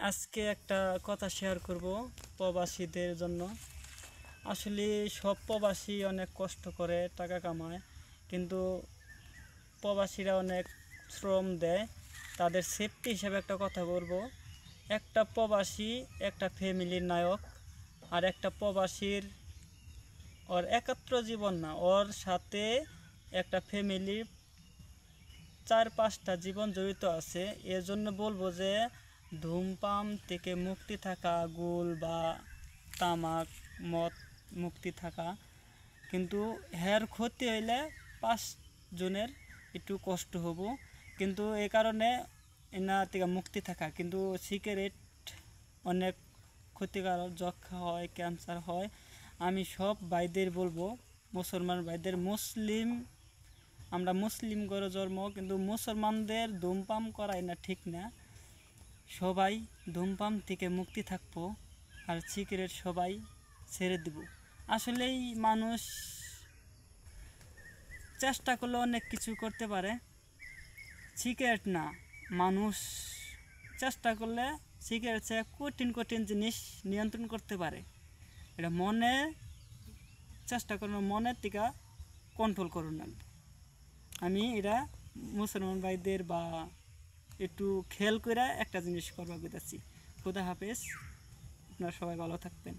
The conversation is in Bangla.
আজকে একটা কথা শেয়ার করব প্রবাসীদের জন্য। আসলে সব প্রবাসী অনেক কষ্ট করে টাকা কামায়, কিন্তু প্রবাসীরা অনেক শ্রম দেয়। তাদের সেফটি হিসাবে একটা কথা বলবো, একটা প্রবাসী একটা ফ্যামিলির নায়ক। আর একটা প্রবাসীর ওর একাত্র জীবন না, ওর সাথে একটা ফ্যামিলির 4-5টা জীবন জড়িত আছে। এর জন্য বলবো যে ধূমপান থেকে মুক্তি থাকা, গুল বা তামাক মদ মুক্তি থাকা, কিন্তু হের ক্ষতি হইলে 5 জনের একটু কষ্ট হবো। কিন্তু এই কারণে এনা থেকে মুক্তি থাকা। কিন্তু সিগারেট অনেক ক্ষতিকারক, যক্ষা হয়, ক্যান্সার হয়। আমি সব ভাইদের বলবো, মুসলমান ভাইদের, আমরা মুসলিম ঘরে জন্ম, কিন্তু মুসলমানদের ধূমপান করাই না ঠিক না। সবাই ধূমপান থেকে মুক্তি থাকবো, আর সিগারেট সবাই ছেড়ে দেব। আসলেই মানুষ চেষ্টা করলে অনেক কিছু করতে পারে। সিগারেট না, মানুষ চেষ্টা করলে সিগারেট চেয়ে কঠিন কঠিন জিনিস নিয়ন্ত্রণ করতে পারে। এটা মনে চেষ্টা করুন, মনের থেকে কন্ট্রোল করুন। আমি এটা মুসলমান ভাইদের বা একটু খেয়াল করে একটা জিনিস করবা পেতেছি। খুদা হাফেজ, আপনারা সবাই ভালো থাকবেন।